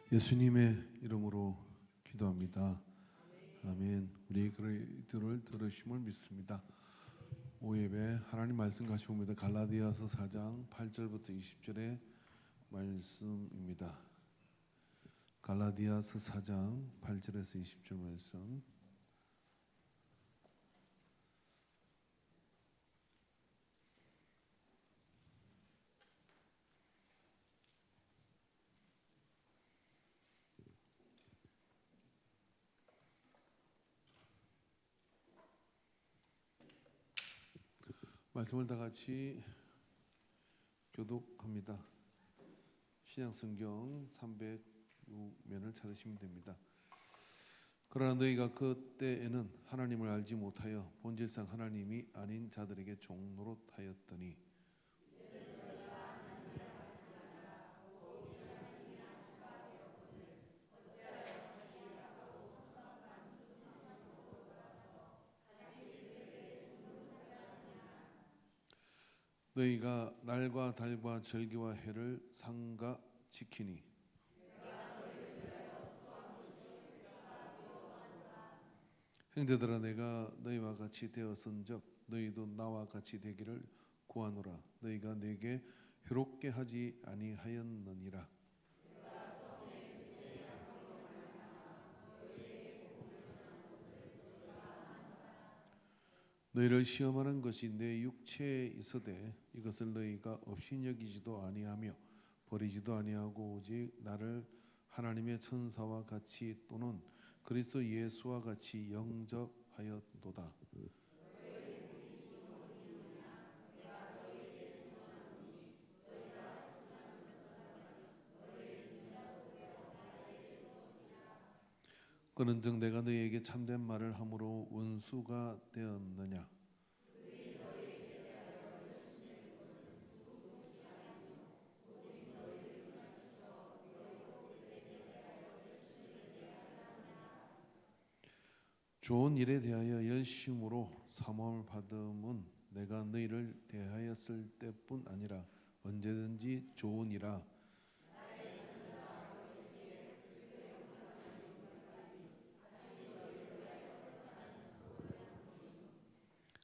예수님의 이름으로 기도합니다. 아멘. 우리 그들을 들으심을 믿습니다. 5예배 하나님 말씀 같이 봅니다. 갈라디아서 4장 8절부터 20절의 말씀입니다. 갈라디아서 4장 8절에서 20절 말씀. 말씀을 다 같이 교독합니다. 신약성경 306면을 찾으시면 됩니다. 그러나 너희가 그때에는 하나님을 알지 못하여 본질상 하나님이 아닌 자들에게 종노릇하였더니 너희가 날과 달과 절기와 해를 삼가 지키니 형제들아 내가 너희와 같이 되었은즉 너희도 나와 같이 되기를 구하노라. 너희가 내게 해롭게 하지 아니하였느니라. 너희를 시험하는 것이 내 육체에 있으되 이것을 너희가 업신여기지도 아니하며 버리지도 아니하고 오직 나를 하나님의 천사와 같이 또는 그리스도 예수와 같이 영접하였도다. 그런즉 내가 너희에게 참된 말을 함으로 원수가 되었느냐? 좋은 일에 대하여 열심으로 사모함을 받음은 내가 너희를 대하였을 때뿐 아니라 언제든지 좋으니라.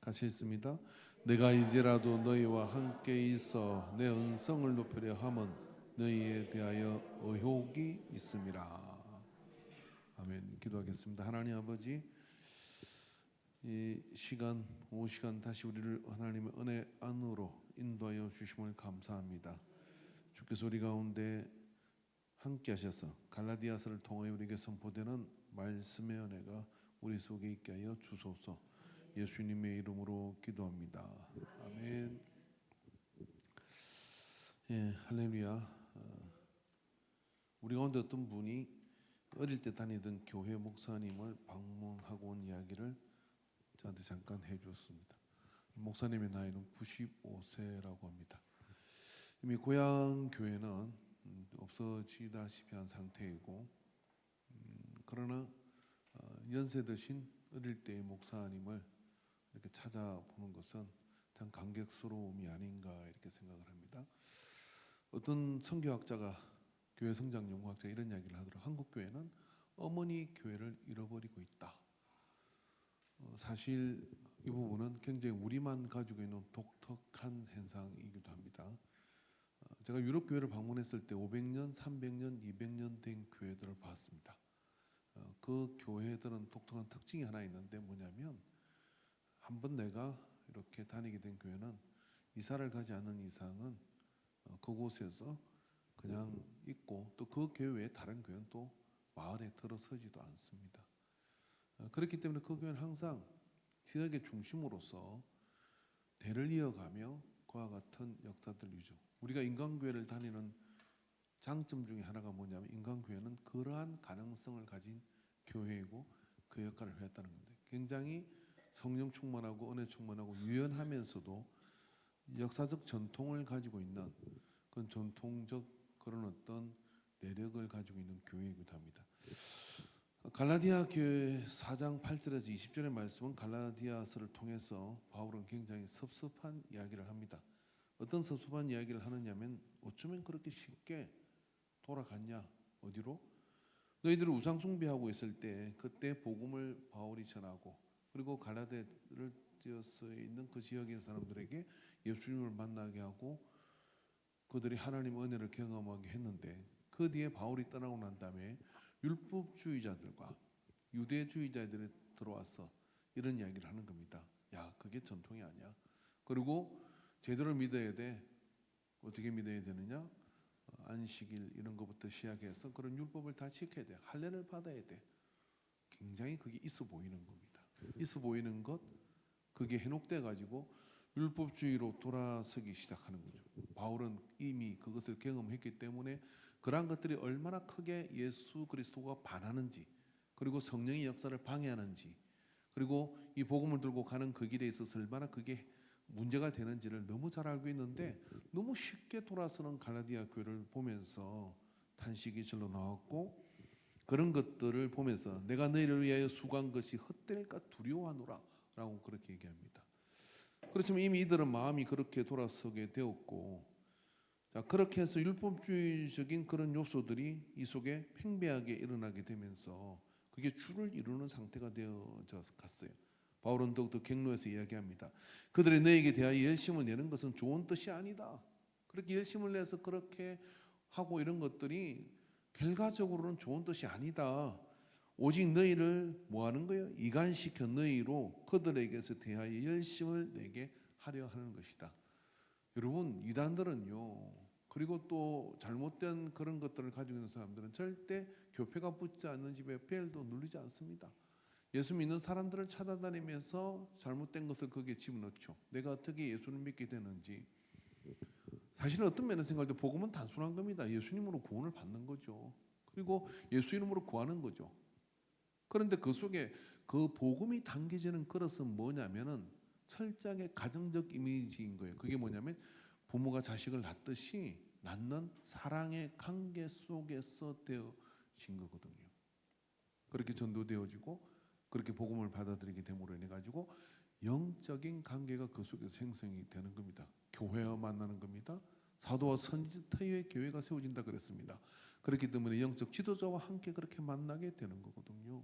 같이 있습니다. 내가 이제라도 너희와 함께 있어 내 은성을 높이려 함은 너희에 대하여 의혹이 있음이라. 아멘. 기도하겠습니다. 하나님 아버지, 이 시간, 오후 시간 다시 우리를 하나님의 은혜 안으로 인도하여 주심을 감사합니다. 주께서 우리 가운데 함께 하셔서 갈라디아서를 통하여 우리에게 선포되는 말씀의 은혜가 우리 속에 있게 하여 주소서. 예수님의 이름으로 기도합니다. 아멘. 예, 할렐루야. 우리 가운데 어떤 분이 어릴 때 다니던 교회 목사님을 방문하고 온 이야기를 저한테 잠깐 해줬습니다. 목사님의 나이는 95세라고 합니다. 이미 고향 교회는 없어지다시피 한 상태이고, 그러나 연세 드신 어릴 때의 목사님을 이렇게 찾아보는 것은 참 감격스러움이 아닌가 이렇게 생각을 합니다. 어떤 선교학자가 교회 성장 연구학자 이런 이야기를 하더라고요. 한국 교회는 어머니 교회를 잃어버리고 있다. 사실 이 부분은 굉장히 우리만 가지고 있는 독특한 현상이기도 합니다. 제가 유럽 교회를 방문했을 때 500년, 300년, 200년 된 교회들을 봤습니다. 그 교회들은 독특한 특징이 하나 있는데 뭐냐면 한번 내가 이렇게 다니게 된 교회는 이사를 가지 않는 이상은 그곳에서 그냥 있고 또 그 교회 외에 다른 교회는 또 마을에 들어서지도 않습니다. 그렇기 때문에 그 교회는 항상 지역의 중심으로서 대를 이어가며 그와 같은 역사들이죠. 우리가 인간교회를 다니는 장점 중에 하나가 뭐냐면 인간교회는 그러한 가능성을 가진 교회이고 그 역할을 했다는 건데 굉장히 성령 충만하고 은혜 충만하고 유연하면서도 역사적 전통을 가지고 있는 그런 전통적 그런 어떤 내력을 가지고 있는 교회이기도 합니다. 갈라디아 교회 4장 8절에서 20절의 말씀은 갈라디아서를 통해서 바울은 굉장히 섭섭한 이야기를 합니다. 어떤 섭섭한 이야기를 하느냐면 어쩌면 그렇게 쉽게 돌아갔냐? 어디로? 너희들이 우상 숭배하고 있을 때 그때 복음을 바울이 전하고 그리고 갈라디아를 지어서 있는 그 지역의 사람들에게 예수님을 만나게 하고 그들이 하나님 은혜를 경험하게 했는데 그 뒤에 바울이 떠나고 난 다음에 율법주의자들과 유대주의자들이 들어와서 이런 이야기를 하는 겁니다. 야, 그게 전통이 아니야. 그리고 제대로 믿어야 돼. 어떻게 믿어야 되느냐? 안식일 이런 것부터 시작해서 그런 율법을 다 지켜야 돼. 할례를 받아야 돼. 굉장히 그게 있어 보이는 겁니다. 있어 보이는 것 그게 현혹돼 가지고 율법주의로 돌아서기 시작하는 거죠. 바울은 이미 그것을 경험했기 때문에 그러한 것들이 얼마나 크게 예수 그리스도가 반하는지 그리고 성령의 역사를 방해하는지 그리고 이 복음을 들고 가는 그 길에 있어서 얼마나 그게 문제가 되는지를 너무 잘 알고 있는데 너무 쉽게 돌아서는 갈라디아 교회를 보면서 탄식이 절로 나왔고 그런 것들을 보면서 내가 너희를 위하여 수고한 것이 헛될까 두려워하노라 라고 그렇게 얘기합니다. 그렇지만 이미 이들은 마음이 그렇게 돌아서게 되었고 자, 그렇게 해서 율법주의적인 그런 요소들이 이 속에 팽배하게 일어나게 되면서 그게 주를 이루는 상태가 되어져 갔어요. 바울은 더욱더 갱로에서 이야기합니다. 그들이 너에게 대하여 열심을 내는 것은 좋은 뜻이 아니다. 그렇게 열심을 내서 그렇게 하고 이런 것들이 결과적으로는 좋은 뜻이 아니다. 오직 너희를 뭐 하는 거예요? 이간시켜 너희로 그들에게서 대하여 열심을 내게 하려 하는 것이다. 여러분 이단들은요. 그리고 또 잘못된 그런 것들을 가지고 있는 사람들은 절대 교패가 붙지 않는 집에 벨도 누르지 않습니다. 예수 믿는 사람들을 찾아다니면서 잘못된 것을 거기에 집어넣죠. 내가 어떻게 예수를 믿게 되는지. 사실은 어떤 면에서 생각할 때 복음은 단순한 겁니다. 예수님으로 구원을 받는 거죠. 그리고 예수 이름으로 구하는 거죠. 그런데 그 속에 그 복음이 담겨지는 그릇은 뭐냐면은 철저하게 가정적 이미지인 거예요. 그게 뭐냐면 부모가 자식을 낳듯이 낳는 사랑의 관계 속에서 되어진 거거든요. 그렇게 전도되어지고 그렇게 복음을 받아들이게 됨으로 인해 가지고 영적인 관계가 그 속에서 생성이 되는 겁니다. 교회와 만나는 겁니다. 사도와 선지자의 교회가 세워진다 그랬습니다. 그렇기 때문에 영적 지도자와 함께 그렇게 만나게 되는 거거든요.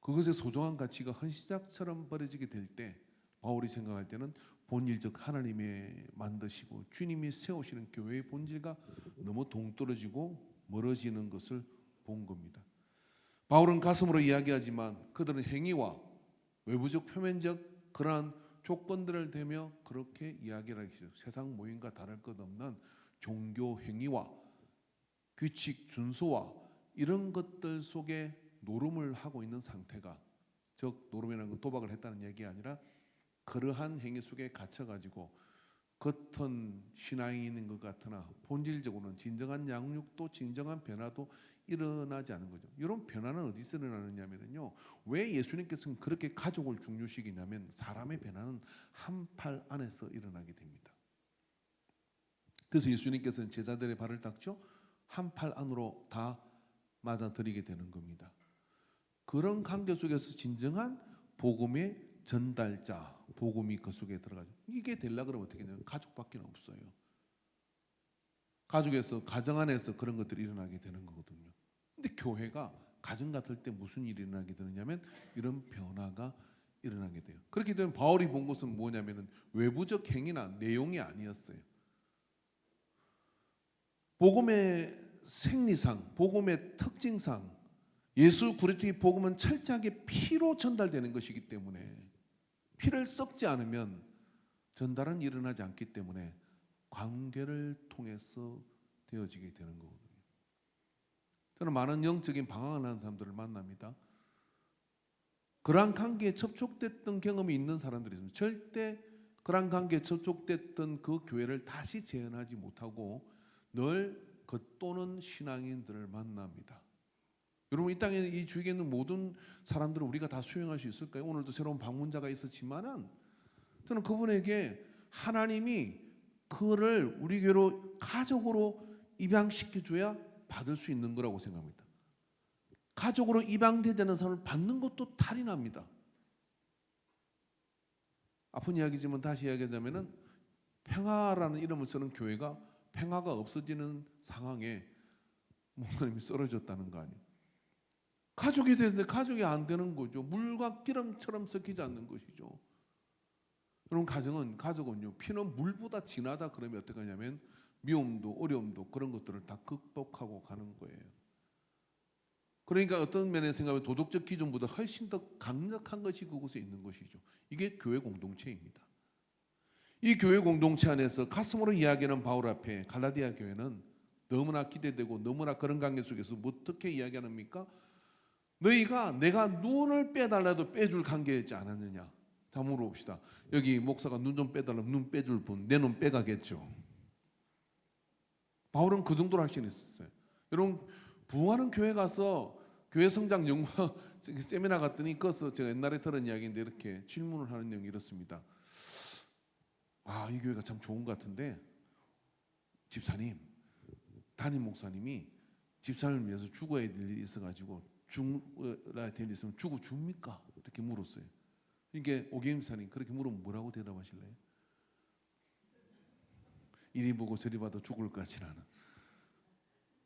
그것의 소중한 가치가 헌시작처럼 버려지게 될 때 바울이 생각할 때는 본질적 하나님의 만드시고 주님이 세우시는 교회의 본질과 너무 동떨어지고 멀어지는 것을 본 겁니다. 바울은 가슴으로 이야기하지만 그들은 행위와 외부적 표면적 그러한 조건들을 대며 그렇게 이야기를 하시죠. 세상 모임과 다를 것 없는 종교 행위와 규칙 준수와 이런 것들 속에 노름을 하고 있는 상태가 즉 노름이라는 건 도박을 했다는 얘기 아니라 그러한 행위 속에 갇혀가지고 겉은 신앙이 있는 것 같으나 본질적으로는 진정한 양육도 진정한 변화도 일어나지 않은 거죠. 이런 변화는 어디서 일어나느냐면요. 왜 예수님께서는 그렇게 가족을 중요시기냐면 사람의 변화는 한 팔 안에서 일어나게 됩니다. 그래서 예수님께서는 제자들의 발을 닦죠. 한 팔 안으로 다 맞아들이게 되는 겁니다. 그런 관계 속에서 진정한 복음의 전달자, 복음이 그 속에 들어가죠. 이게 되려고 그러면 어떻게 되냐면 가족밖에 없어요. 가족에서 가정 안에서 그런 것들이 일어나게 되는 거거든요. 근데 교회가 가정 같을 때 무슨 일이 일어나게 되느냐면 이런 변화가 일어나게 돼요. 그렇기 때문에 바울이 본 것은 뭐냐면은 외부적 행위나 내용이 아니었어요. 복음의 생리상, 복음의 특징상 예수 그리스도의 복음은 철저하게 피로 전달되는 것이기 때문에 피를 섞지 않으면 전달은 일어나지 않기 때문에 관계를 통해서 되어지게 되는 거거든요. 저는 많은 영적인 방황을 하는 사람들을 만납니다. 그러한 관계에 접촉됐던 경험이 있는 사람들이 있습니다. 절대 그러한 관계에 접촉됐던 그 교회를 다시 재현하지 못하고 늘 겉도는 신앙인들을 만납니다. 여러분 이 땅에 이 주위에 있는 모든 사람들을 우리가 다 수용할 수 있을까요? 오늘도 새로운 방문자가 있었지만은 저는 그분에게 하나님이 그를 우리 교회로 가족으로 입양시켜 줘야 받을 수 있는 거라고 생각합니다. 가족으로 입양되지 않은 사람을 받는 것도 탈이 납니다. 아픈 이야기지만 다시 이야기하자면은 평화라는 이름을 쓰는 교회가 평화가 없어지는 상황에 목사님이 쓰러졌다는 거 아니에요. 가족이 되는데 가족이 안 되는 거죠. 물과 기름처럼 섞이지 않는 것이죠. 여러분, 가족은요, 피는 물보다 진하다 그러면 어떻게 하냐면 미움도 어려움도 그런 것들을 다 극복하고 가는 거예요. 그러니까 어떤 면에서 생각하면 도덕적 기준보다 훨씬 더 강력한 것이 그곳에 있는 것이죠. 이게 교회 공동체입니다. 이 교회 공동체 안에서 가슴으로 이야기하는 바울 앞에 갈라디아 교회는 너무나 기대되고 너무나 그런 관계 속에서 어떻게 이야기합니까? 너희가 내가 눈을 빼달라도 빼줄 관계였지 않았느냐. 자, 물어봅시다. 여기 목사가 눈 좀 빼달라면 눈 빼줄 분, 내 눈 빼가겠죠. 바울은 그 정도로 확신이 있었어요. 여러분, 부흥하는 교회 가서 교회 성장 연구와 세미나 갔더니 그것을 제가 옛날에 들은 이야기인데 이렇게 질문을 하는 내용이 이렇습니다. 아, 이 교회가 참 좋은 것 같은데 집사님, 담임 목사님이 집사님을 위해서 죽어야 될 일이 있어가지고 죽어야 될 일이 있으면 죽어줍니까? 이렇게 물었어요. 이게 오계임 집사님 그렇게 물으면 뭐라고 대답하실래요? 이리 보고 저리 봐도 죽을 것 같지는 않아.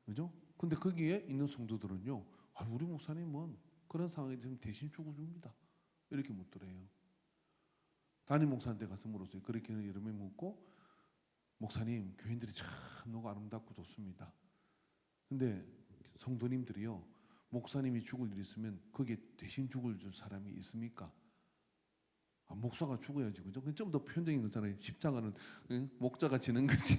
그죠? 근데 거기에 있는 성도들은요, 아, 우리 목사님은 그런 상황에 대해서 대신 죽어줍니다. 이렇게 묻더래요. 담임 목사한테 가서 물었어요. 그렇게 이름에 묻고, 목사님, 교인들이 참 너무 아름답고 좋습니다. 근데 성도님들이요, 목사님이 죽을 일이 있으면 거기에 대신 죽을 줄 사람이 있습니까? 아, 목사가 죽어야지, 그죠? 좀 더 표현적인 거잖아요. 십자가는 목자가 지는 거지.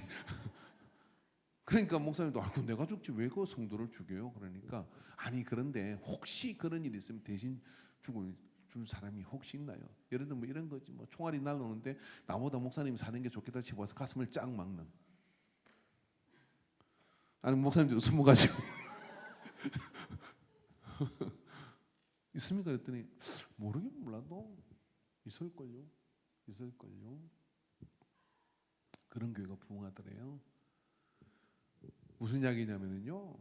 그러니까 목사님도 아이고 내가 죽지 왜 그 성도를 죽여요? 그러니까 아니 그런데 혹시 그런 일이 있으면 대신 죽을 줄 사람이 혹시 있나요? 예를 들면 뭐 이런 거지, 뭐 총알이 날라오는데 나보다 목사님이 사는 게 좋겠다 싶어 서 가슴을 쫙 막는. 아니 목사님들이 숨어 가지고 있습니까? 그랬더니 모르긴 몰라도 있을걸요. 그런 교회가 부흥하더래요. 무슨 이야기냐면요,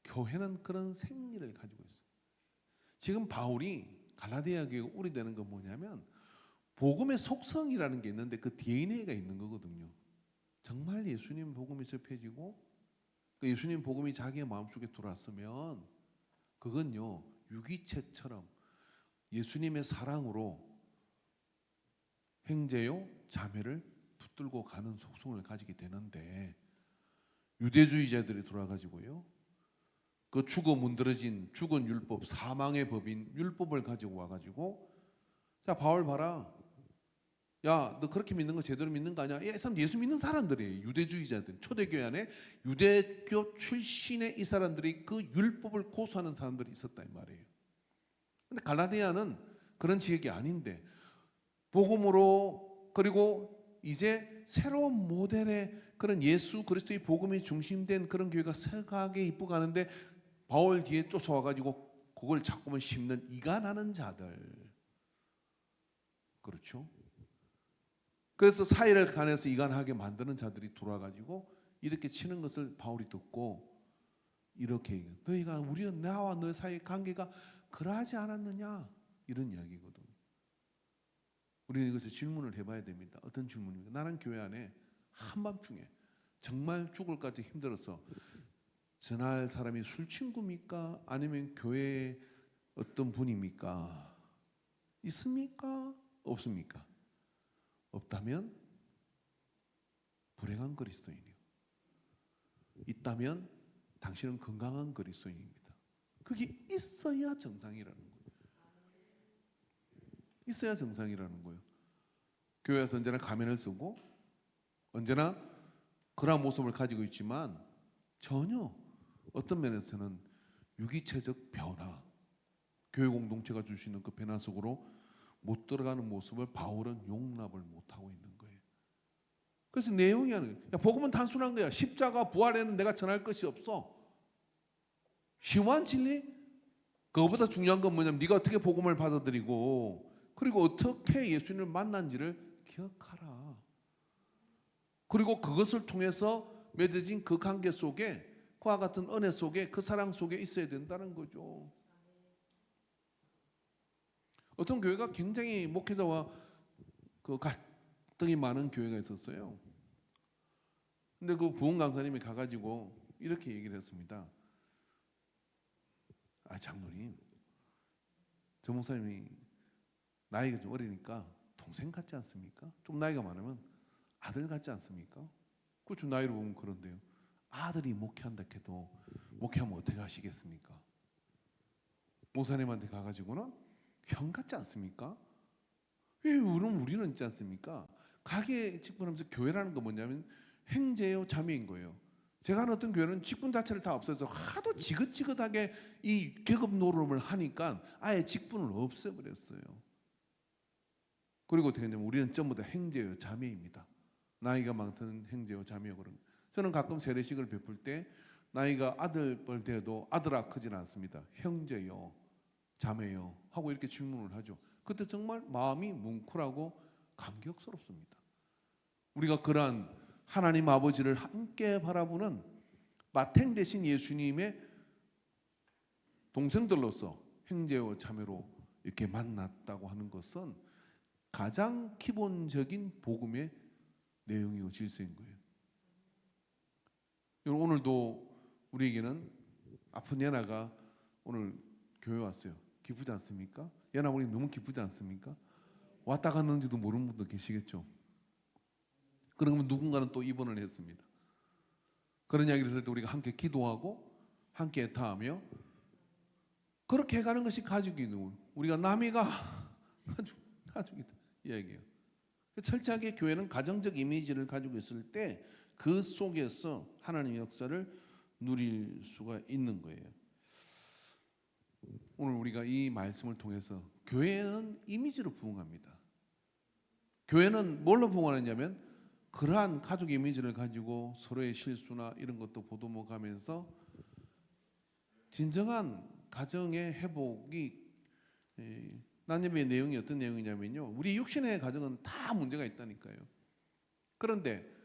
교회는 그런 생리를 가지고 있어요. 지금 바울이 갈라디아 교회가 우리되는 건 뭐냐면 복음의 속성이라는 게 있는데 그 DNA가 있는 거거든요. 정말 예수님 복음이 접해지고 그 예수님 복음이 자기의 마음속에 들어왔으면 그건요, 유기체처럼 예수님의 사랑으로 형제요 자매를 붙들고 가는 속성을 가지게 되는데, 유대주의자들이 돌아가지고요, 그 죽어 문드러진 죽은 율법, 사망의 법인 율법을 가지고 와가지고, 자 바울 봐라, 야 너 그렇게 믿는 거 제대로 믿는 거 아니야? 이 사람 예수 믿는 사람들이에요. 유대주의자들, 초대교회 안에 유대교 출신의 이 사람들이 그 율법을 고수하는 사람들이 있었다 이 말이에요. 근데 갈라디아는 그런 지역이 아닌데 복음으로, 그리고 이제 새로운 모델의 그런 예수 그리스도의 복음이 중심된 그런 교회가 서가게 이쁘게 가는데 바울 뒤에 쫓아와가지고 그걸 자꾸만 심는 이간하는 자들, 그렇죠? 그래서 사이를 간에서 이간하게 만드는 자들이 돌아가지고 이렇게 치는 것을 바울이 듣고 이렇게 얘기해요. 너희가 우리는 나와 너 사이 관계가 그러하지 않았느냐, 이런 이야기거든. 우리는 이것에 질문을 해봐야 됩니다. 어떤 질문입니까? 나는 교회 안에 한밤중에 정말 죽을 것 같이 힘들어서 전할 사람이 술 친구입니까? 아니면 교회의 어떤 분입니까? 있습니까? 없습니까? 없다면 불행한 그리스도인이요. 있다면 당신은 건강한 그리스도인입니다. 그게 있어야 정상이라는 거예요. 있어야 정상이라는 거예요. 교회에서 언제나 가면을 쓰고 언제나 그러한 모습을 가지고 있지만 전혀 어떤 면에서는 유기체적 변화, 교회 공동체가 줄 수 있는 그 변화 속으로 못 들어가는 모습을 바울은 용납을 못하고 있는 거예요. 그래서 내용이 아니에요. 복음은 단순한 거야. 십자가 부활에는 내가 전할 것이 없어. 심오한 진리? 그거보다 중요한 건 뭐냐면 네가 어떻게 복음을 받아들이고 그리고 어떻게 예수님을 만난지를 기억하라. 그리고 그것을 통해서 맺어진 그 관계 속에, 그와 같은 은혜 속에, 그 사랑 속에 있어야 된다는 거죠. 어떤 교회가 굉장히 목회자와 그 갈등이 많은 교회가 있었어요. 근데 그 부흥 강사님이 가가지고 이렇게 얘기를 했습니다. 장로님, 저 목사님이 나이가 좀 어리니까 동생 같지 않습니까? 좀 나이가 많으면 아들 같지 않습니까? 그렇죠. 나이로 보면 그런데요. 아들이 목회한다 해도 목회하면 어떻게 하시겠습니까? 목사님한테 가가지고는 형 같지 않습니까? 왜 우리는 있지 않습니까? 가게 직분하면서 교회라는 건 뭐냐면 형제요 자매인 거예요. 제가 하는 어떤 교회는 직분 자체를 다 없애서 하도 지긋지긋하게 이 계급 노름을 하니까 아예 직분을 없애버렸어요. 그리고 어떻게 되냐면 우리는 전부 다 형제요 자매입니다. 나이가 많던 형제요 자매요. 그런 저는 가끔 세례식을 베풀 때 나이가 아들뻘 돼도 아들아 크진 않습니다. 형제요 자매요 하고 이렇게 질문을 하죠. 그때 정말 마음이 뭉클하고 감격스럽습니다. 우리가 그러한 하나님 아버지를 함께 바라보는 맏형 대신 예수님의 동생들로서 형제와 자매로 이렇게 만났다고 하는 것은 가장 기본적인 복음의 내용이고 질서인 거예요. 오늘도 우리에게는 아픈 예나가 오늘 교회 왔어요. 기쁘지 않습니까? 예나 우리 너무 기쁘지 않습니까? 왔다 갔는지도 모르는 분도 계시겠죠. 그러면 누군가는 또 입원을 했습니다. 그런 이야기를 할 때 우리가 함께 기도하고 함께 애타하며 그렇게 해가는 것이 가족이고 우리가 남이가 가족이다 이야기예요. 철저하게 교회는 가정적 이미지를 가지고 있을 때 그 속에서 하나님의 역사를 누릴 수가 있는 거예요. 오늘 우리가 이 말씀을 통해서 교회는 이미지로 부흥합니다. 교회는 뭘로 부흥하느냐면 그러한 가족 이미지를 가지고 서로의 실수나 이런 것도 보듬어가면서 진정한 가정의 회복이 난예배의 내용이 어떤 내용이냐면요. 우리 육신의 가정은 다 문제가 있다니까요. 그런데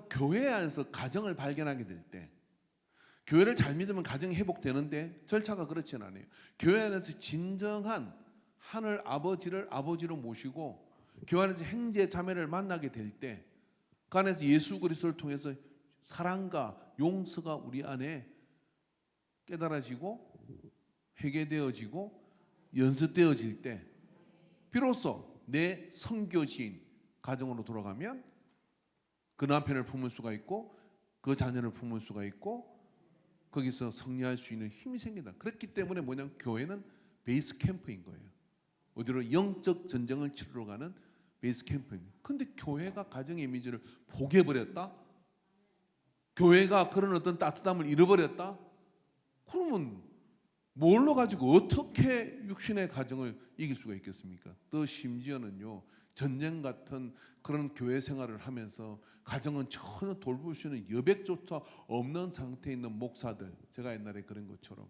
교회 안에서 가정을 발견하게 될 때 교회를 잘 믿으면 가정이 회복되는데 절차가 그렇지는 않아요. 교회 안에서 진정한 하늘 아버지를 아버지로 모시고 교회 안에서 형제 자매를 만나게 될 때 그 안에서 예수 그리스도를 통해서 사랑과 용서가 우리 안에 깨달아지고 회개되어지고 연습되어질 때 비로소 내 선교신 가정으로 돌아가면 그 남편을 품을 수가 있고 그 자녀를 품을 수가 있고 거기서 승리할 수 있는 힘이 생긴다. 그렇기 때문에 뭐냐면 교회는 베이스 캠프인 거예요. 어디로 영적 전쟁을 치르러 가는 베이스 캠프입니다. 근데 교회가 가정의 이미지를 포기해버렸다? 교회가 그런 어떤 따뜻함을 잃어버렸다? 그러면 뭘로 가지고 어떻게 육신의 가정을 이길 수가 있겠습니까? 또 심지어는요 전쟁 같은 그런 교회 생활을 하면서 가정은 전혀 돌볼 수 있는 여백조차 없는 상태에 있는 목사들, 제가 옛날에 그런 것처럼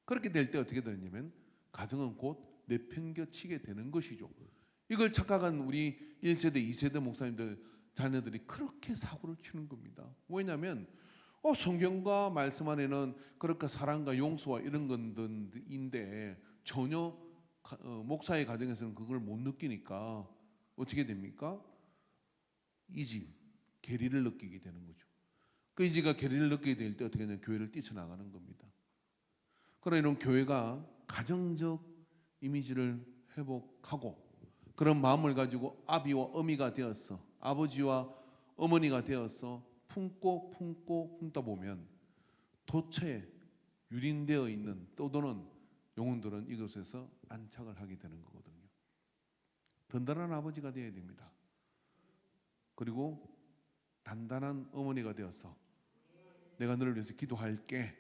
그렇게 될 때 어떻게 되냐면 가정은 곧 내팽겨치게 되는 것이죠. 이걸 착각한 우리 1세대, 2세대 목사님들 자녀들이 그렇게 사고를 치는 겁니다. 왜냐하면 성경과 말씀 안에는 그렇게 사랑과 용서와 이런 건인데 전혀 목사의 가정에서는 그걸 못 느끼니까 어떻게 됩니까? 이지, 괴리를 느끼게 되는 거죠. 그 이지가 괴리를 느끼게 될 때 어떻게 되냐면 교회를 뛰쳐나가는 겁니다. 그러나 이런 교회가 가정적 이미지를 회복하고 그런 마음을 가지고 아비와 어미가 되어서 아버지와 어머니가 되어서 품다 보면 도처에 유린되어 있는 떠도는 영혼들은 이곳에서 안착을 하게 되는 거거든요. 든든한 아버지가 되어야 됩니다. 그리고 단단한 어머니가 되어서 내가 너를 위해서 기도할게,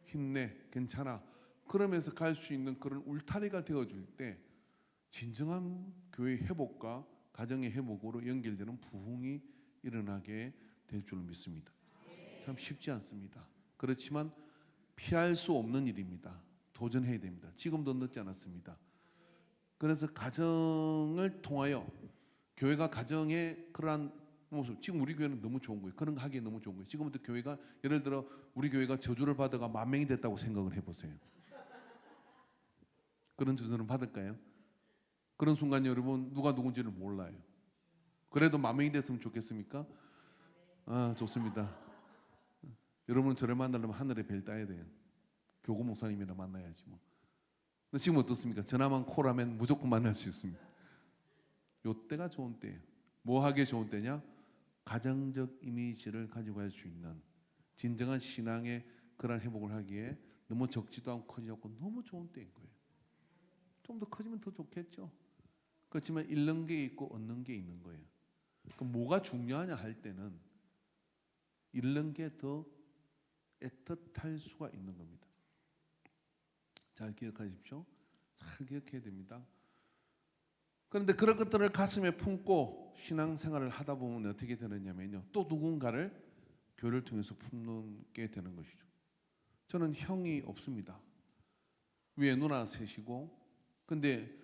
힘내, 괜찮아, 그러면서 갈 수 있는 그런 울타리가 되어줄 때 진정한 교회의 회복과 가정의 회복으로 연결되는 부흥이 일어나게 될 줄 믿습니다. 참 쉽지 않습니다. 그렇지만 피할 수 없는 일입니다. 도전해야 됩니다. 지금도 늦지 않았습니다. 그래서 가정을 통하여 교회가 가정의 그러한 모습, 지금 우리 교회는 너무 좋은 거예요. 그런 거 하기에 너무 좋은 거예요. 지금부터 교회가 예를 들어 우리 교회가 저주를 받아가 10,000명이 됐다고 생각을 해보세요. 그런 저주를 받을까요? 그런 순간 여러분 누가 누군지를 몰라요. 그래도 10,000명이 됐으면 좋겠습니까? 좋습니다. 여러분 저를 만나려면 하늘에 별 따야 돼요. 교구 목사님이랑 만나야지 뭐. 근데 지금 어떻습니까? 전화만 콜하면 무조건 만날 수 있습니다. 요 때가 좋은 때예요. 뭐 하기에 좋은 때냐? 가정적 이미지를 가지고 갈 수 있는 진정한 신앙의 그런 회복을 하기에 너무 적지도 않고 커지지 않고 너무 좋은 때인 거예요. 좀 더 커지면 더 좋겠죠. 그렇지만 잃는 게 있고 얻는 게 있는 거예요. 그럼 뭐가 중요하냐 할 때는 잃는 게 더 애틋할 수가 있는 겁니다. 잘 기억하십시오. 잘 기억해야 됩니다. 그런데 그런 것들을 가슴에 품고 신앙생활을 하다 보면 어떻게 되느냐면요, 또 누군가를 교회를 통해서 품게 되는 것이죠. 저는 형이 없습니다. 위에 누나 셋이고, 근데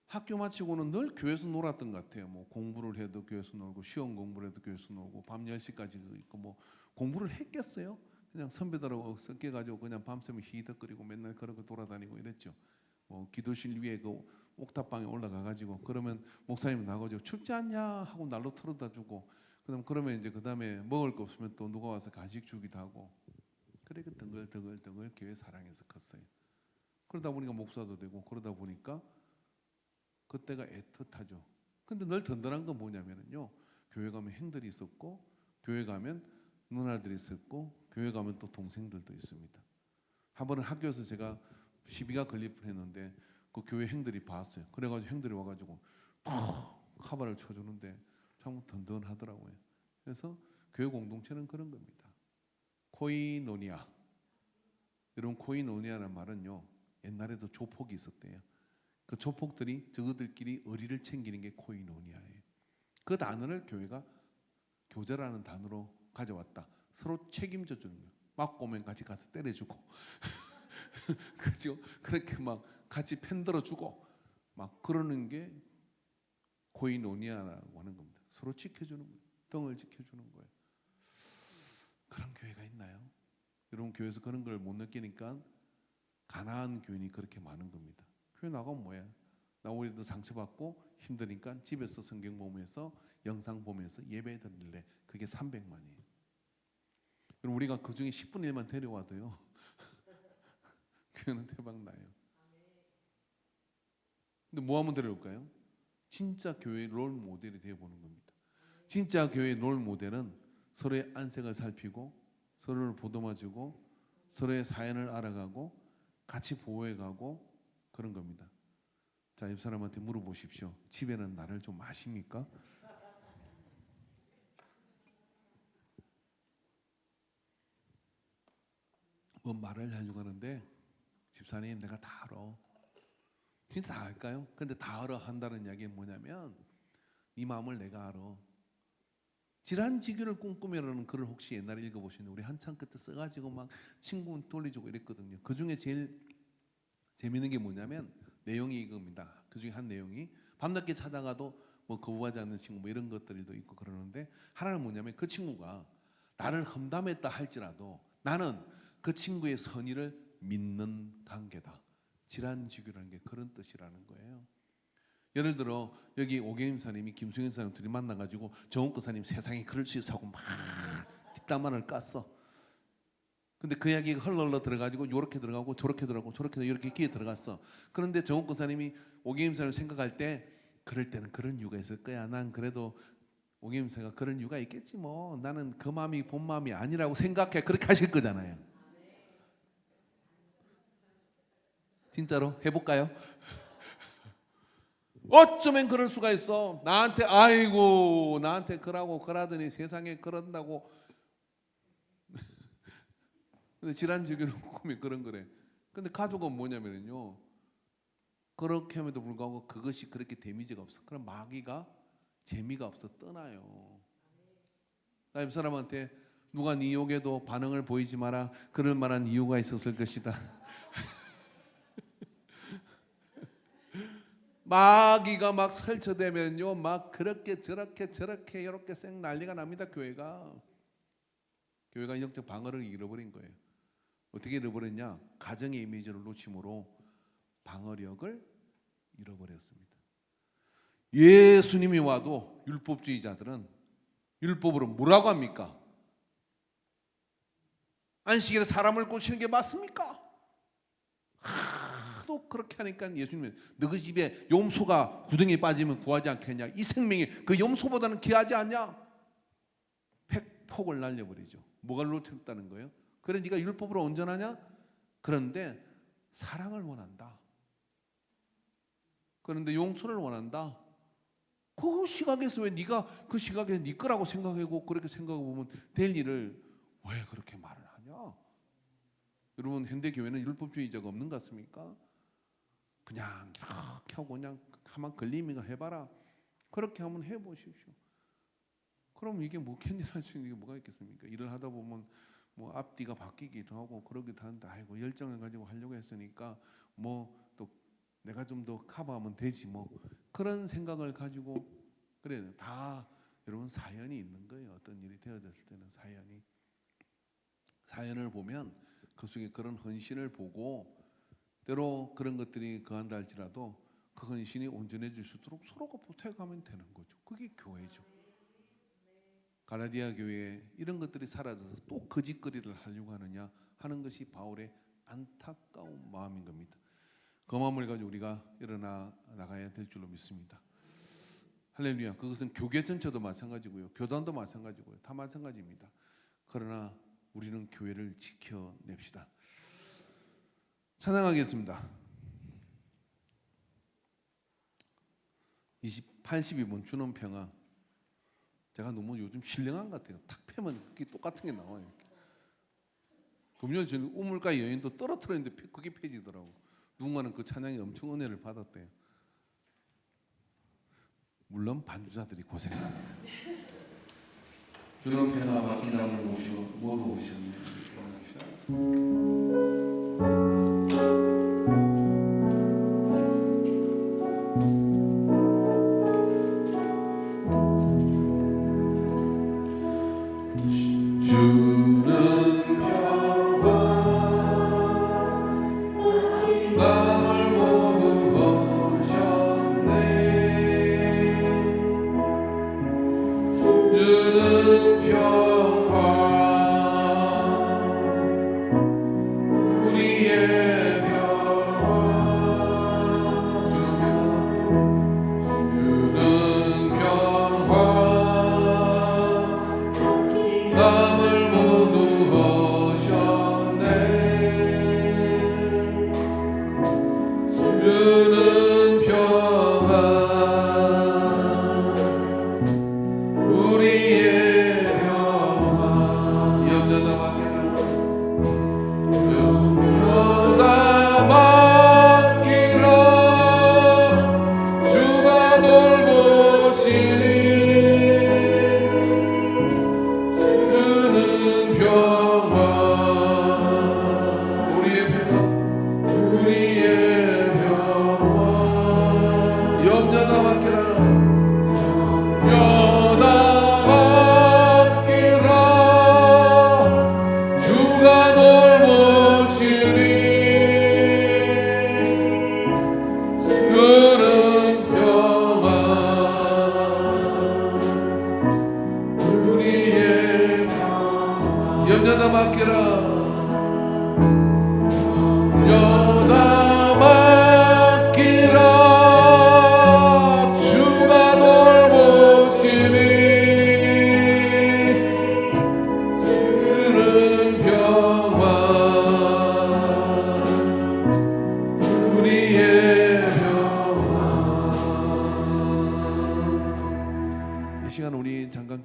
학교 마치고는 늘 교회에서 놀았던 것 같아요. 뭐 공부를 해도 교회에서 놀고, 시험 공부를 해도 교회에서 놀고, 밤 10시까지 있고, 뭐 공부를 했겠어요? 그냥 선배들하고 섞여가지고 그냥 밤새면 히덕거리고 맨날 그러고 돌아다니고 이랬죠. 뭐 기도실 위에 그 옥탑방에 올라가가지고 그러면 목사님 나가지고 춥지 않냐 하고 난로 털어다 주고, 그러면 이제 그 다음에 먹을 거 없으면 또 누가 와서 간식 주기도 하고, 그래 그 덩글덩글 교회 사랑해서 컸어요. 그러다 보니까 목사도 되고, 그러다 보니까 그때가 애틋하죠. 근데 늘 든든한 건 뭐냐면요, 교회 가면 형들이 있었고, 교회 가면 누나들이 있었고, 교회 가면 또 동생들도 있습니다. 한 번은 학교에서 제가 시비가 걸릴 뻔했는데 그 교회 형들이 봤어요. 그래가지고 형들이 와가지고 카바를 쳐주는데 참 든든하더라고요. 그래서 교회 공동체는 그런 겁니다. 코이노니아. 여러분, 코이노니아라는 말은요, 옛날에도 조폭이 있었대요. 그 조폭들이 저들끼리 의리를 챙기는 게 코이노니아예요. 그 단어를 교회가 교제라는 단어로 가져왔다. 서로 책임져 주는 거예요. 맞고 오면 같이 가서 때려주고 그죠? 그렇게 막 같이 편들어주고 막 그러는 게 코이노니아라고 하는 겁니다. 서로 지켜주는 거예요. 등을 지켜주는 거예요. 그런 교회가 있나요? 여러분, 교회에서 그런 걸 못 느끼니까 가난한 교인이 그렇게 많은 겁니다. 교회 나가면 뭐야? 나 우리도 상처받고 힘드니까 집에서 성경 보면서 영상 보면서 예배 드릴래. 그게 300만이에요. 그럼 우리가 그 중에 10분의 1만 데려와도요, 교회는 대박 나요. 근데 뭐 하면 데려올까요? 진짜 교회의 롤 모델이 되어보는 겁니다. 진짜 교회의 롤 모델은 서로의 안색을 살피고, 서로를 보듬어주고, 서로의 사연을 알아가고, 같이 보호해가고 그런 겁니다. 자, 옆 사람한테 물어보십시오. 집에는 나를 좀 아십니까? 뭐 말을 하려고 하는데, 집사님 내가 다 알아. 진짜 다 알까요? 근데 다 알아 한다는 이야기는 뭐냐면 네 마음을 내가 알아. 질환지교를 꿈꾸며라는 글을 혹시 옛날에 읽어보셨나요? 우리 한참 그때 써가지고 막 친구 돌려주고 이랬거든요. 그 중에 제일 재밌는 게 뭐냐면 내용이 이겁니다. 그 중에 한 내용이 밤늦게 찾아가도 뭐 거부하지 않는 친구 뭐 이런 것들도 있고 그러는데, 하나는 뭐냐면 그 친구가 나를 험담했다 할지라도 나는 그 친구의 선의를 믿는 관계다. 질환지교라는 게 그런 뜻이라는 거예요. 예를 들어 여기 오경임 사님이 김승현 사님 둘이 만나가지고 정옥구 사님 세상에 그럴 수 있어 하고 막 뒷담화를 깠어. 근데 그 이야기가 흘러 들어가지고 요렇게 들어가고 저렇게 들어가고 저렇게 이렇게 끼에 들어갔어. 그런데 정옥구 사님이 오경임 사님을 생각할 때 그럴 때는 그런 이유가 있을 거야. 난 그래도 오경임 사가 그런 이유가 있겠지 뭐. 나는 그 마음이 본 마음이 아니라고 생각해. 그렇게 하실 거잖아요. 진짜로 해볼까요? 어쩌면 그럴 수가 있어. 나한테 아이고 나한테 그러고 그러더니 세상에 그런다고. 근데 질환지교를 꿈이 그런 거래. 근데 가족은 뭐냐면요, 그렇게 함에도 불구하고 그것이 그렇게 데미지가 없어. 그럼 마귀가 재미가 없어 떠나요. 나 옆 사람한테 누가 네 욕에도 반응을 보이지 마라. 그럴 만한 이유가 있었을 것이다. 마귀가 막 설쳐대면요, 막 그렇게 저렇게 이렇게 쌩 난리가 납니다. 교회가 영적 방어를 잃어버린 거예요. 어떻게 잃어버렸냐? 가정의 이미지를 놓침으로 방어력을 잃어버렸습니다. 예수님이 와도 율법주의자들은 율법으로 뭐라고 합니까? 안식일에 사람을 고치는 게 맞습니까? 하도 그렇게 하니까 예수님은 너희 집에 염소가 구덩이에 빠지면 구하지 않겠냐? 이 생명이 그 염소보다는 귀하지 않냐? 팩폭을 날려버리죠. 뭐가 놓쳤다는 거예요? 그래 네가 율법으로 온전하냐? 그런데 사랑을 원한다. 그런데 용서를 원한다. 그 시각에서 왜 네가 그 시각에 네 거라고 생각하고 그렇게 생각해 보면 될 일을 왜 그렇게 말을 하냐? 여러분 현대 교회는 율법주의자가 없는 것 같습니까? 그냥 이렇게 하고 그냥 가만 걸리면 해봐라. 그렇게 한번 해보십시오. 그럼 이게 뭐 캔디할 수 있는 게 뭐가 있겠습니까? 일을 하다 보면 뭐 앞뒤가 바뀌기도 하고 그러기도 하는데 아이고 열정을 가지고 하려고 했으니까 뭐 또 내가 좀 더 커버하면 되지 뭐 그런 생각을 가지고 그래 다 여러분 사연이 있는 거예요. 어떤 일이 되어졌을 때는 사연을 보면 그 속에 그런 헌신을 보고 때로 그런 것들이 거한다 할지라도 그 헌신이 온전해질 수 있도록 서로가 보태가면 되는 거죠. 그게 교회죠. 갈라디아 교회에 이런 것들이 사라져서 또 거짓거리를 하려고 하느냐 하는 것이 바울의 안타까운 마음인 겁니다. 그 마음을 가지고 우리가 일어나 나가야 될 줄로 믿습니다. 할렐루야. 그것은 교계 전체도 마찬가지고요. 교단도 마찬가지고요. 다 마찬가지입니다. 그러나 우리는 교회를 지켜냅시다. 찬양하겠습니다. 82번 주는 평화. 제가 너무 요즘 신령한 것 같아요. 탁 패면 그게 똑같은 게 나와요. 이렇게. 금요일 저는 우물가 여인도 떨어뜨렸는데 그게 펴지더라고. 누군가는 그 찬양에 엄청 은혜를 받았대요. 물론 반주자들이 고생합니다. 주는 평화 맡긴 나무를 모시고 모두 오시는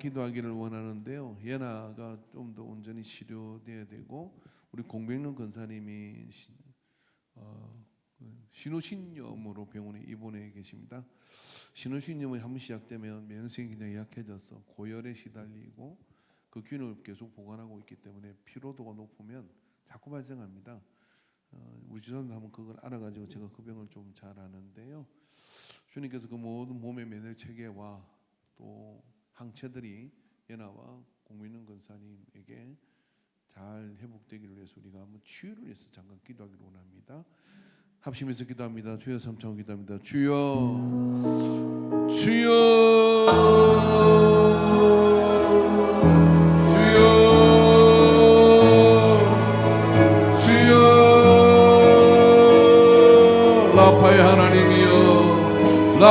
기도하기를 원하는데요. 예나가 좀 더 온전히 치료돼야 되고 우리 공백룡 권사님이 신우신염으로 병원에 입원해 계십니다. 신우신염이 한번 시작되면 면역성이 굉장히 약해져서 고열에 시달리고 그 균을 계속 보관하고 있기 때문에 피로도가 높으면 자꾸 발생합니다. 우리 지사님도 한번 그걸 알아가지고 제가 그 병을 좀 잘 아는데요. 주님께서 그 모든 몸의 면역 체계와 또 항체들이 예나와 공민은 권사님에게 잘 회복되기를 위해서 우리가 한번 치유를 위해서 잠깐 기도하기를 원합니다. 합심해서 기도합니다. 주여 삼창 기도합니다. 주여 주여 주여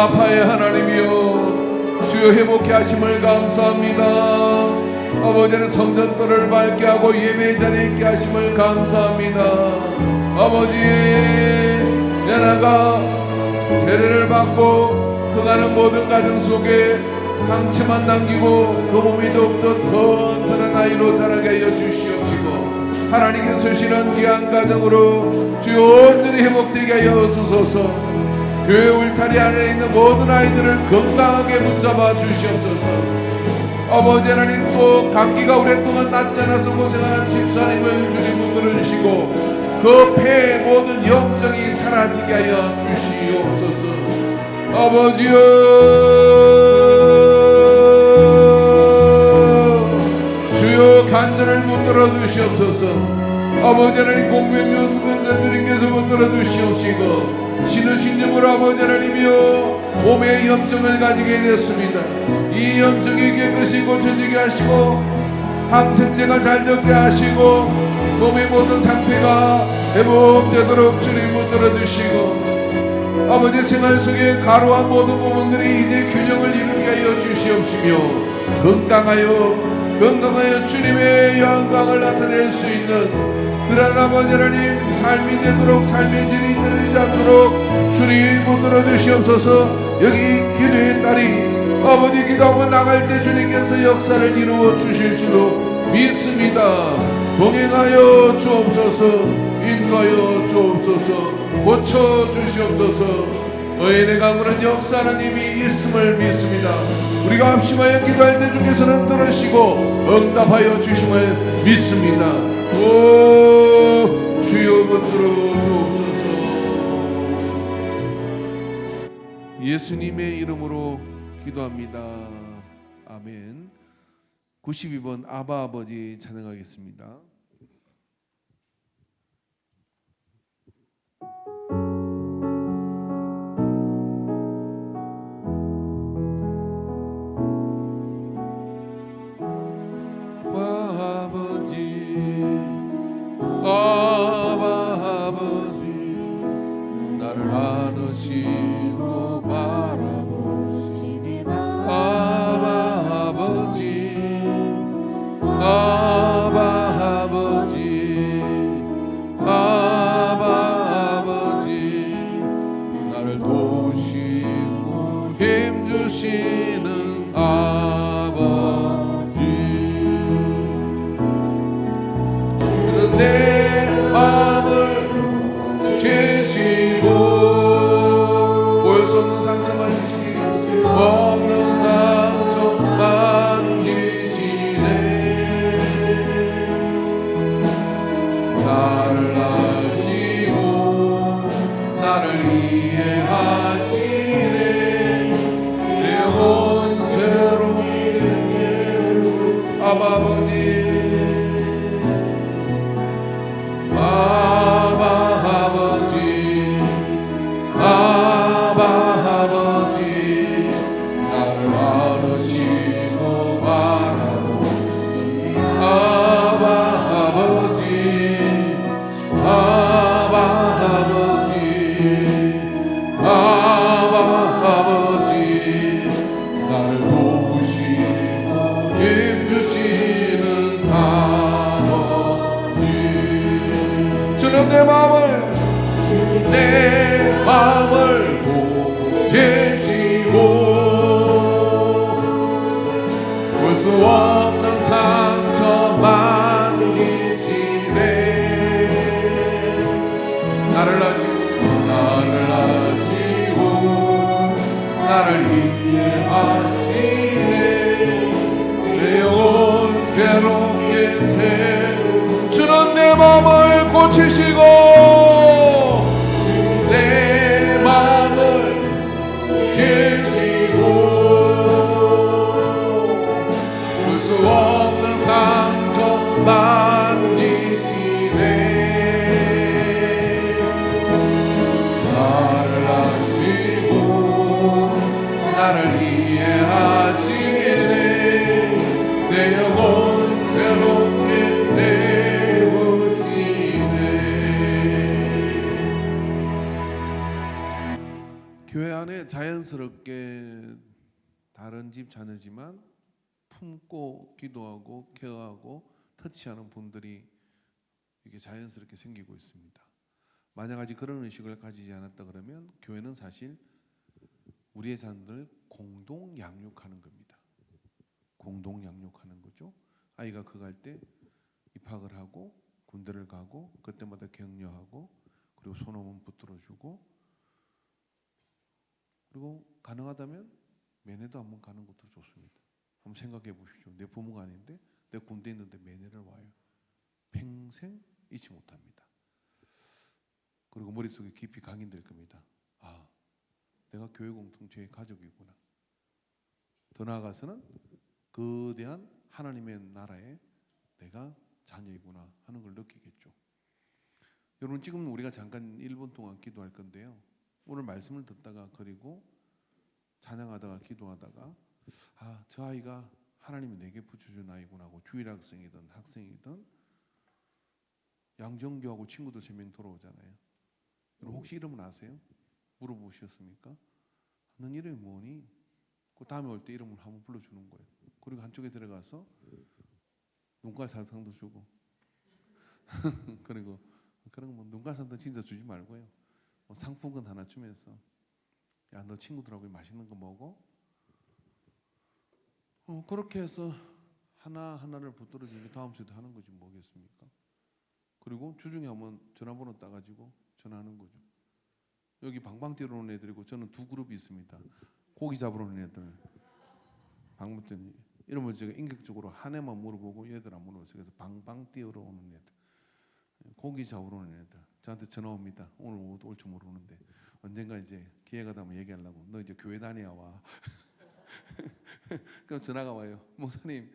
라파의 하나님이여, 주여 회복케 하심을 감사합니다. 아버지는 성전도를 밝게 하고 예배 자리에 있게 하심을 감사합니다. 아버지, 연하가 세례를 받고 그가는 모든 가정 속에 항체만 남기고 그 몸이 더욱더 튼튼한 아이로 자라게 하여 주시옵시고, 하나님께서 주시는 귀한 가정으로 주여 온전히 회복되게 하여 주소서. 교회 울타리 안에 있는 모든 아이들을 건강하게 붙잡아 주시옵소서. 아버지 하나님, 또 감기가 오랫동안 낫지 않아서 고생하는 집사님을 주님 붙들으시고 그 폐의 모든 염증이 사라지게 하여 주시옵소서. 아버지여, 주여 간절을 붙들어 주시옵소서. 아버지 하나님, 공명년 주님께서 붙들어 주시옵시고, 신우신령으로 아버지 하나님이여 몸에 염증을 가지게 됐습니다. 이 염증이 깨끗이 고쳐지게 하시고 항생제가 잘 적게 하시고 몸의 모든 상태가 회복되도록 주님 붙들어 주시고, 아버지 생활 속에 가루한 모든 부분들이 이제 균형을 이루게 하여 주시옵시며 건강하여 주님의 영광을 나타낼 수 있는 그러한 아버지 하나님 삶이 되도록, 삶의 질이 떨어지지 않도록 주님 붙들어 주시옵소서. 여기 기도의 딸이 아버지 기도하고 나갈 때 주님께서 역사를 이루어 주실 줄로 믿습니다. 동행하여 주옵소서. 인도하여 주옵소서. 고쳐 주시옵소서. 의인의 강구는 역사하는 힘이 있음을 믿습니다. 우리가 합심하여 기도할 때 주께서는 들으시고 응답하여 주심을 믿습니다. 오 주여 붙들어 주옵소서. 예수님의 이름으로 기도합니다. 아멘. 92번 아바 아버지 찬양하겠습니다. 아바 아버지 나를 안으시고 바라보시니 아바 아버지 아바 아버지 아바 아버지 나를 도우시고 힘주시는 아버지 주는 내 마음을 채시고 보일 수 없는 상처 만지시니 없는 상처 만지시네 나를 아시고 나를 이해하시네 내 온새롭게 아버지 내 마음을 보시고 볼 수 없는 상처 만지시네 나를 아시고 나를 이해하시네 내 영혼 새롭게 주는 내 마음을 고치시고 내 마음을 채시고 볼 수 없는 상처 만지시네 나를 아시고 나를 이해하시네 내 영혼 새롭게 교회 안에 자연 자연스럽게 다른 집 자녀지만 품고 기도하고 케어하고 터치하는 분들이 이게 자연스럽게 생기고 있습니다. 만약 아직 그런 의식을 가지지 않았다 그러면 교회는 사실 우리의 자녀들 공동 양육하는 겁니다. 공동 양육하는 거죠. 아이가 커갈 때 입학을 하고 군대를 가고 그때마다 격려하고 그리고 손오면 붙들어주고 그리고 가능하다면 면회도 한번 가는 것도 좋습니다. 한번 생각해 보십시오. 내 부모가 아닌데 내 군대 있는데 면회를 와요. 평생 잊지 못합니다. 그리고 머릿속에 깊이 각인될 겁니다. 아, 내가 교회 공동체의 가족이구나. 더 나아가서는 거대한 하나님의 나라에 내가 자녀이구나 하는 걸 느끼겠죠. 여러분 지금 우리가 잠깐 1분 동안 기도할 건데요. 오늘 말씀을 듣다가 그리고 찬양하다가 기도하다가 아, 저 아이가 하나님이 내게 붙여준 아이구나 하고 주일학생이든 학생이든 양정교하고 친구들 3명 돌아오잖아요. 여러분 혹시 이름은 아세요? 물어보셨습니까? 넌 이름이 뭐니? 그 다음에 올 때 이름을 한번 불러주는 거예요. 그리고 한쪽에 들어가서 눈가 사탕도 주고 그리고 그런 뭐 눈가 사탕 진짜 주지 말고요. 뭐 상품권 하나 주면서 야, 너 친구들하고 맛있는 거 먹어? 그렇게 해서 하나하나를 붙들어주면 다음 주에도 하는 거지 뭐겠습니까? 그리고 주중에 한번 전화번호 따가지고 전화하는 거죠. 여기 방방 뛰러 오는 애들이고 저는 2그룹이 있습니다. 고기 잡으러 오는 애들 방문더니 이러면 제가 인격적으로 한 애만 물어보고 얘들 안 물어보세요. 그래서 방방 뛰러 오는 애들 고기 잡으러 오는 애들 저한테 전화 옵니다. 오늘 올지 모르는데 언젠가 이제 기회가 되면 얘기하려고 너 이제 교회 다녀야 와. 그럼 전화가 와요. 목사님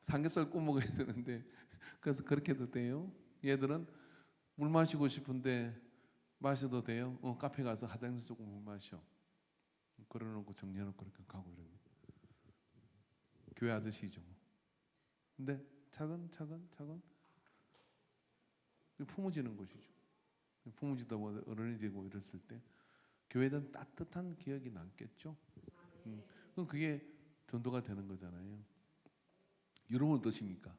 삼겹살 구워 먹어야 되는데 그래서 그렇게 해도 돼요? 얘들은 물 마시고 싶은데 마셔도 돼요? 카페 가서 화장실 조금 물 마셔. 걸어놓고 정리해놓고 그렇게 가고 이러는 교회 아저씨죠. 근데 차근차근 품어지는 것이죠. 품어지다 보면 어른이 되고 이랬을 때 교회는 따뜻한 기억이 남겠죠. 그럼 그게 전도가 되는 거잖아요. 여러분 어떠십니까?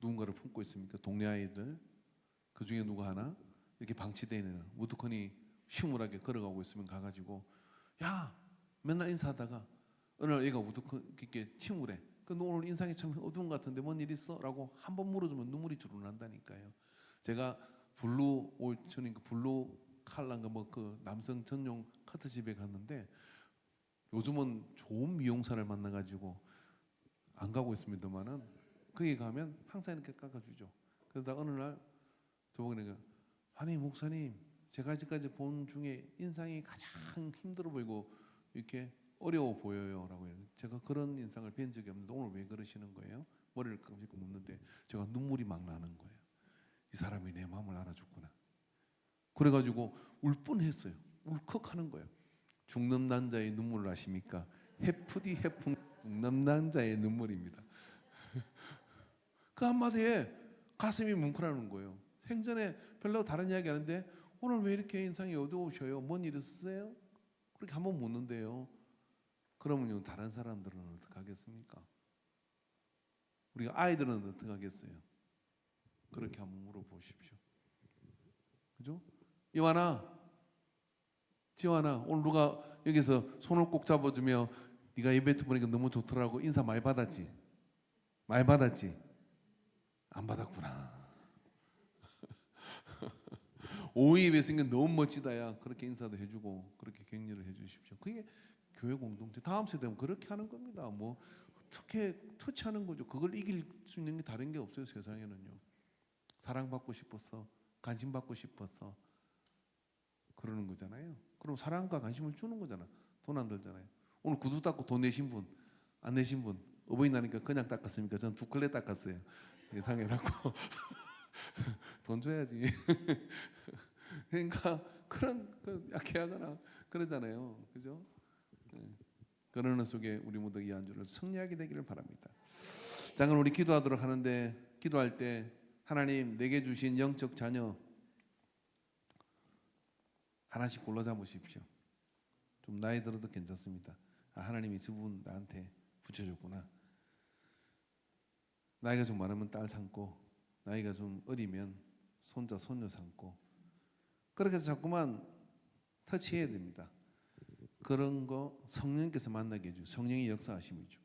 누군가를 품고 있습니까? 동네 아이들 그 중에 누구 하나 이렇게 방치되어 있는 우두커니 시무하게 걸어가고 있으면 가가지고 야 맨날 인사하다가 어느 날 얘가 우두커니 침울해. 너 오늘 인상이 참 어두운 것 같은데 뭔 일 있어? 라고 한 번 물어주면 눈물이 주르 난다니까요. 제가 블루 블루 칼라인가 뭐 그 남성 전용 커트집에 갔는데 요즘은 좋은 미용사를 만나가지고 안 가고 있습니다만은 거기 가면 항상 이렇게 깎아주죠. 그러다 어느 날 저보고 내가 아니 목사님 제가 아직까지 본 중에 인상이 가장 힘들어 보이고 이렇게 어려워 보여요라고 해요. 제가 그런 인상을 뵌 적이 없는데 오늘 왜 그러시는 거예요? 머리를 감고 묻는데 제가 눈물이 막 나는 거예요. 이 사람이 내 마음을 알아줬구나. 그래가지고 울 뻔했어요. 울컥하는 거예요. 죽는 남자의 눈물을 아십니까? 해프디 해풍 죽는 남자의 눈물입니다. 그 한마디에 가슴이 뭉클하는 거예요. 생전에 별로 다른 이야기 하는데 오늘 왜 이렇게 인상이 어두우셔요? 뭔 일 있으세요? 그렇게 한번 묻는데요. 그러면요 다른 사람들은 어떻게 하겠습니까? 우리가 아이들은 어떻게 하겠어요? 그렇게 한번 물어보십시오. 그죠? 이완아, 지완아, 오늘 누가 여기서 손을 꼭 잡아주며 네가 이벤트 보니까 너무 좋더라고 인사 많이 받았지? 많이 받았지? 안 받았구나. 오이 입에 생긴 너무 멋지다야. 그렇게 인사도 해주고 그렇게 격려를 해주십시오. 그게 교회 공동체 다음 세대는 그렇게 하는 겁니다. 뭐 어떻게 터치하는 거죠. 그걸 이길 수 있는 게 다른 게 없어요. 세상에는요. 사랑받고 싶어서 관심 받고 싶어서 그러는 거잖아요. 그럼 사랑과 관심을 주는 거잖아. 돈 안 들잖아요. 오늘 구두 닦고 돈 내신 분, 안 내신 분 어버이날이니까 그냥 닦았습니까? 저는 2컬레 닦았어요. 상해라고 돈 줘야지. 그러니까 그런 약해하거나 그러잖아요. 그죠? 그러는 속에 우리 모두 이 안주를 승리하게 되기를 바랍니다. 자, 그럼 우리 기도하도록 하는데 기도할 때 하나님 내게 주신 영적 자녀 하나씩 골라 잡으십시오. 좀 나이 들어도 괜찮습니다. 하나님이 저분 나한테 붙여줬구나. 나이가 좀 많으면 딸 삼고, 나이가 좀 어리면 손자 손녀 삼고, 그렇게 해서 자꾸만 터치해야 됩니다. 그런 거 성령께서 만나게 해주고 성령의 역사하심이죠.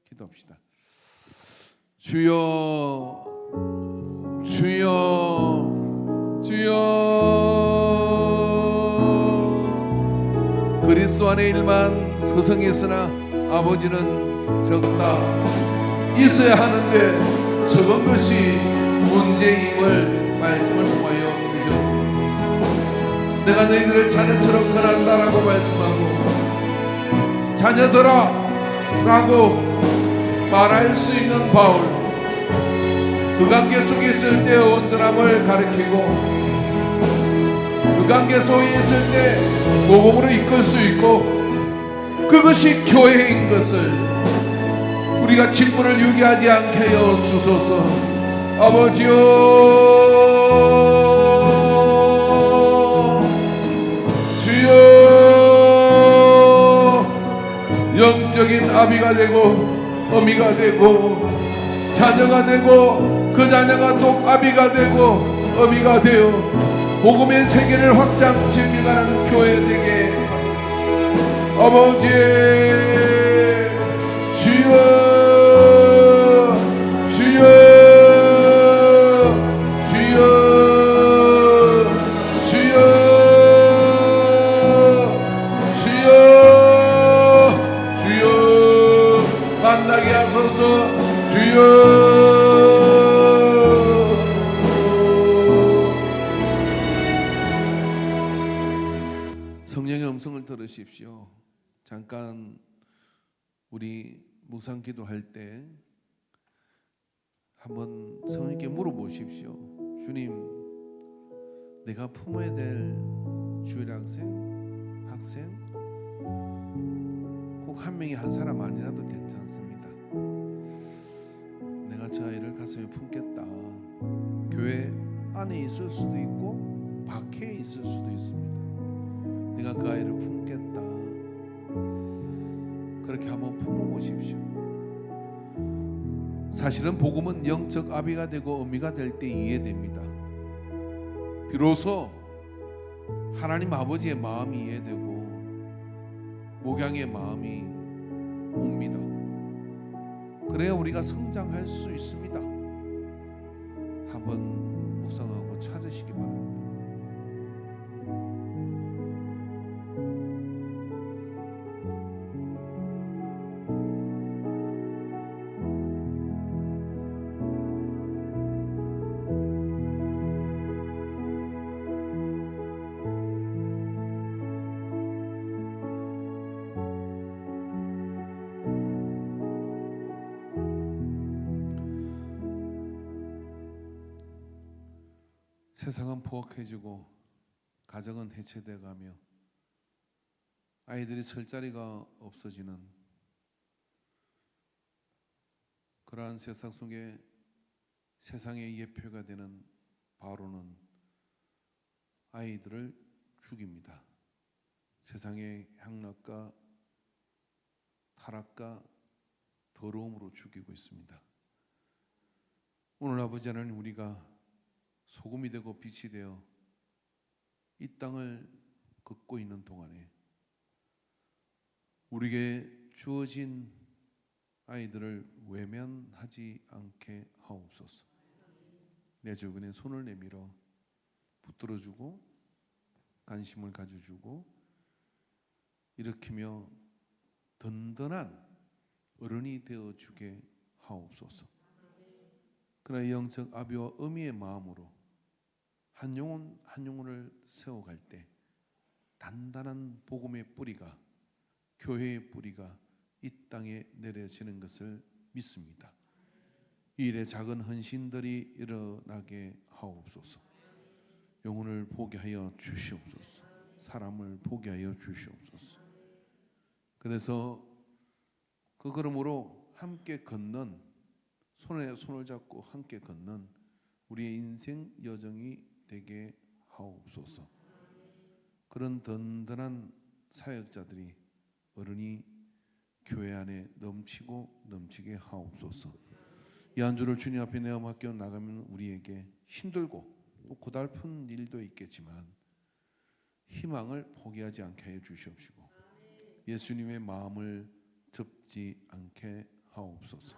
기도합시다. 주여, 주여, 주여. 그리스도 안에 일만 서성했으나 아버지는 적다. 있어야 하는데 적은 것이 문제임을 말씀을 통하여 주셨습니다. 내가 너희들을 자녀처럼 권한다라고 말씀하고 자녀들아 라고 말할 수 있는 바울, 그 관계 속에 있을 때 온전함을 가리키고 그 관계 속에 있을 때 복음으로 이끌 수 있고 그것이 교회인 것을 우리가 직분을 유기하지 않게 하여 주소서. 아버지여, 주여, 영적인 아비가 되고 어미가 되고 자녀가 되고 그 자녀가 또 아비가 되고 어미가 되어 복음의 세계를 확장시켜가는 교회 되게 아버지 주여, 주여, 주여, 주여, 주여, 주여 만나게 하소서. 주여, 성령의 음성을 들으십시오. 잠깐 우리 묵상 기도할 때 한번 성령께 물어보십시오. 주님, 내가 품어야 될 주일학생, 학생 꼭 한 명이 한 사람 아니라도 괜찮습니다. 내가 저 아이를 가슴에 품겠다. 교회 안에 있을 수도 있고 밖에 있을 수도 있습니다. 내가 그 아이를 품겠다. 그렇게 한번 품어보십시오. 사실은 복음은 영적 아비가 되고 어미가 될 때 이해됩니다. 비로소 하나님 아버지의 마음이 이해되고 목양의 마음이 옵니다. 그래야 우리가 성장할 수 있습니다. 한번 묵상하고 찾으시기 바랍니다. 세상은 포악해지고 가정은 해체돼 가며 아이들이 설 자리가 없어지는 그러한 세상 속에 세상의 예표가 되는 바로는 아이들을 죽입니다. 세상의 향락과 타락과 더러움으로 죽이고 있습니다. 오늘 아버지 하나님, 우리가 소금이 되고 빛이 되어 이 땅을 걷고 있는 동안에 우리에게 주어진 아이들을 외면하지 않게 하옵소서. 내 주변에 손을 내밀어 붙들어주고 관심을 가져주고 일으키며 든든한 어른이 되어주게 하옵소서. 그러나 영적 아비와 어미의 마음으로 한 영혼 한 영혼을 세워갈 때 단단한 복음의 뿌리가, 교회의 뿌리가 이 땅에 내려지는 것을 믿습니다. 이 일에 작은 헌신들이 일어나게 하옵소서. 영혼을 보게 하여 주시옵소서. 사람을 보게 하여 주시옵소서. 그래서 그 걸음으로 함께 걷는, 손에 손을 잡고 함께 걷는 우리의 인생 여정이 되게 하옵소서. 그런 든든한 사역자들이 어른이 교회 안에 넘치고 넘치게 하옵소서. 이 한 주를 주님 앞에 내어 맡겨 나가면 우리에게 힘들고 또 고달픈 일도 있겠지만 희망을 포기하지 않게 해 주시옵시고 예수님의 마음을 접지 않게 하옵소서.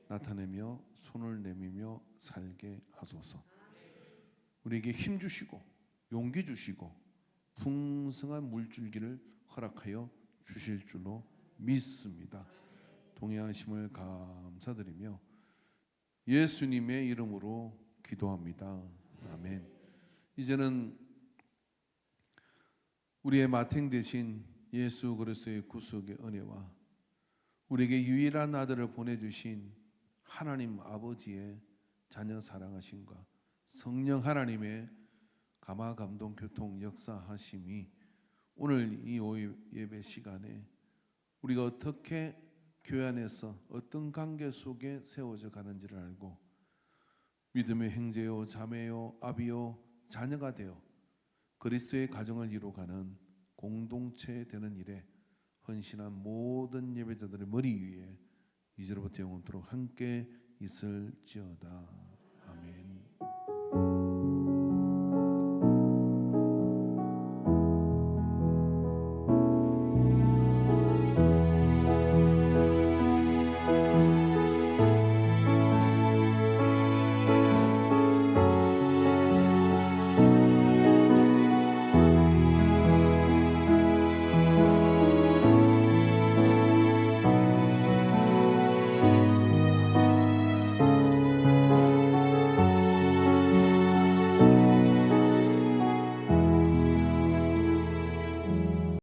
나타내며 손을 내밀며 살게 하소서. 우리에게 힘 주시고 용기 주시고 풍성한 물줄기를 허락하여 주실 줄로 믿습니다. 동행하심을 감사드리며 예수님의 이름으로 기도합니다. 아멘. 이제는 우리의 마탱 되신 예수 그리스도의 구속의 은혜와 우리에게 유일한 아들을 보내주신 하나님 아버지의 자녀 사랑하심과 성령 하나님의 감화 감동 교통 역사하심이 오늘 이 오후 예배 시간에 우리가 어떻게 교회 안에서 어떤 관계 속에 세워져 가는지를 알고 믿음의 형제요 자매요 아비요 자녀가 되어 그리스도의 가정을 이루어가는 공동체 되는 일에 헌신한 모든 예배자들의 머리 위에 이제로부터 영원토록 함께 있을지어다.